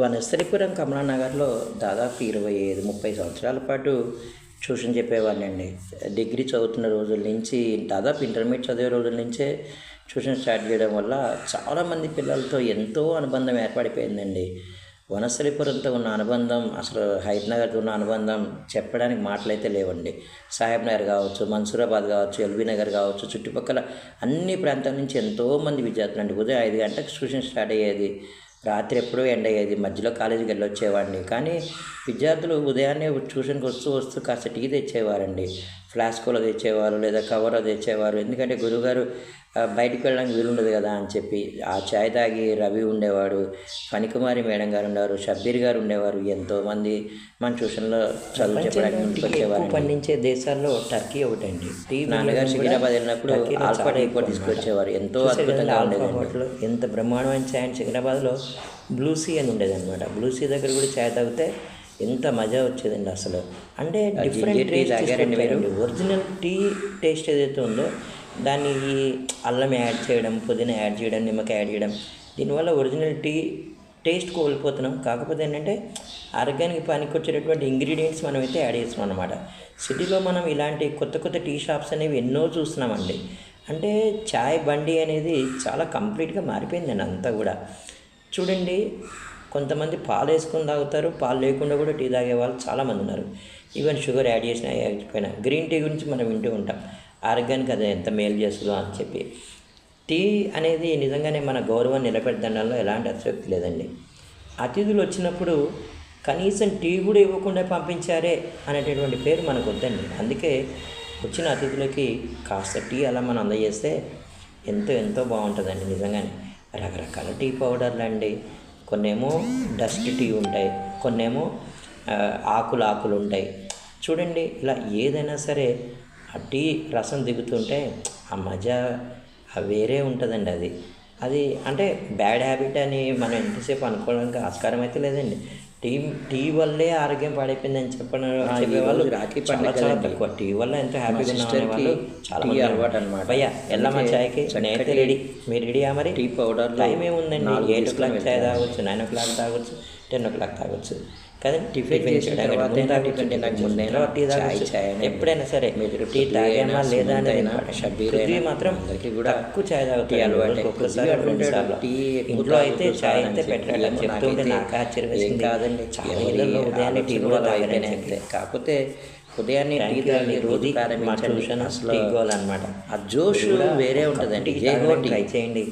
వనస్థలిపురం కమలానగర్లో దాదాపు 25, 30 సంవత్సరాల పాటు ట్యూషన్ చెప్పేవాడినండి. డిగ్రీ చదువుతున్న రోజుల నుంచి, దాదాపు ఇంటర్మీడియట్ చదివే రోజుల నుంచే ట్యూషన్ స్టార్ట్ చేయడం వల్ల చాలామంది పిల్లలతో ఎంతో అనుబంధం ఏర్పడిపోయిందండి. వనస్థలిపురంతో ఉన్న అనుబంధం, అసలు హైదరాబాద్తో ఉన్న అనుబంధం చెప్పడానికి మాటలైతే లేవండి. సాహెబ్ నగర్ కావచ్చు, మన్సూరాబాద్ కావచ్చు, ఎల్బీ నగర్ కావచ్చు, చుట్టుపక్కల అన్ని ప్రాంతాల నుంచి ఎంతోమంది విద్యార్థులు అండి. ఉదయం 5 గంటలకు ట్యూషన్ స్టార్ట్ అయ్యేది, రాత్రి ఎప్పుడో ఎండ్ అయ్యేది, మధ్యలో కాలేజీకి వెళ్ళొచ్చేవాడిని. కానీ విద్యార్థులు ఉదయాన్నే ట్యూషన్కి వస్తూ కాస్త టీ తెచ్చేవారండి. ఫ్లాస్కోలో తెచ్చేవారు, లేదా కవర్లో తెచ్చేవారు. ఎందుకంటే గురువుగారు బయటికి వెళ్ళడానికి వీలుండదు కదా అని చెప్పి ఆ ఛాయ్ తాగి రవి ఉండేవాడు, ఫణికుమారి మేడం గారు ఉండేవారు, షబ్బీర్ గారు ఉండేవారు. ఎంతోమంది మన ట్యూషన్లో చదువు చెప్పడానికి ముందుకు వచ్చేవారు. పండించే దేశాల్లో టర్కీ ఒకటండి. నాన్నగారు సికింద్రాబాద్ వెళ్ళినప్పుడు ఆల్ఫాట్ ఎయిర్పోర్ట్ తీసుకొచ్చేవారు. ఎంతో అద్భుతంగా ఉండేది. హోటల్ ఎంత బ్రహ్మాండమైన ఛాయ్. సికింద్రాబాద్లో బ్లూ సీ అని ఉండేదన్నమాట. బ్లూ సీ దగ్గర కూడా ఛాయ్ తాగితే ఎంత మజా వచ్చేదండి అసలు. అంటే డిఫరెంట్ తాగారండి. ఒరిజినల్ టీ టేస్ట్ ఏదైతే ఉందో దాన్ని అల్లం యాడ్ చేయడం, పుదీనా యాడ్ చేయడం, నిమ్మకాయ యాడ్ చేయడం, దీనివల్ల ఒరిజినల్ టీ టేస్ట్ కోల్పోతున్నాం. కాకపోతే ఏంటంటే ఆరోగ్యానికి పనికొచ్చేటటువంటి ఇంగ్రీడియంట్స్ మనం అయితే యాడ్ చేస్తున్నాం అన్నమాట. సిటీలో మనం ఇలాంటి కొత్త టీ షాప్స్ అనేవి ఎన్నో చూస్తున్నామండి. అంటే చాయ్ బండి అనేది చాలా కంప్లీట్గా మారిపోయిందండి అంతా కూడా. చూడండి, కొంతమంది పాలు వేసుకొని తాగుతారు, పాలు లేకుండా కూడా టీ తాగే వాళ్ళు చాలామంది ఉన్నారు. ఈవెన్ షుగర్ యాడ్ చేసినా వేయకపోయినా. గ్రీన్ టీ గురించి మనం వింటూ ఉంటాం, ఆరోగ్యానికి అది ఎంత మేలు చేస్తుందో అని చెప్పి. టీ అనేది నిజంగానే మన గౌరవాన్ని నిలబెట్టడంలో ఎలాంటి అతిశక్తి లేదండి. అతిథులు వచ్చినప్పుడు కనీసం టీ కూడా ఇవ్వకుండా పంపించారే అనేటటువంటి పేరు మనకు వద్దండి. అందుకే వచ్చిన అతిథులకి కాస్త టీ అలా మనం అందజేస్తే ఎంతో బాగుంటుందండి నిజంగానే. రకరకాల టీ పౌడర్లు అండి. కొన్నేమో డస్ట్ టీ ఉంటాయి, కొన్నేమో ఆకులు ఉంటాయి. చూడండి, ఇలా ఏదైనా సరే ఆ టీ రసం దిగుతుంటే ఆ మజా వేరే ఉంటుందండి. అది అంటే బ్యాడ్ హ్యాబిట్ అని మనం ఎంతసేపు అనుకోవడానికి ఆస్కారం అయితే లేదండి. టీ వల్లే ఆరోగ్యం పాడైపోయిందని చెప్పేవాళ్ళు చాలా తక్కువ. టీ వల్ల ఎంతో హ్యాపీగా ఉన్న చాలా అలవాటు అనమాట. భయ్యా ఎల్లమ్మ చాయ్కి నేనైతే రెడీ, మీరు రెడీయా? మరి టీ పౌడర్ టైం ఏముందండి, 8 o'clock చాయ్ తాగొచ్చు, 9 o'clock తాగొచ్చు, 10 o'clock తాగొచ్చు కదా. టిఫిన్ ఎప్పుడైనా సరే మీరు టీ తాగామా లేదా అనేది మాత్రం తక్కువ చాయ్ తాగుతాయి అలవాటు. ఒక్కసారి 2 సార్లు ఇంట్లో అయితే చాయ్ అయితే పెట్టాలని చెప్తుంటే నాకు ఆశ్చర్యం కాదండి. చాలా ఇళ్ళల్లో ఉదయాన్నే టీ కూడా తాగానే అంతే. కాకపోతే ఉదయాన్నే టీ తాగి రోజు ప్రారంభించండి. అసలు టీ గోల్ అనమాట. ఆ జోష్ వేరే ఉంటుందండి. ట్రై చేయండి.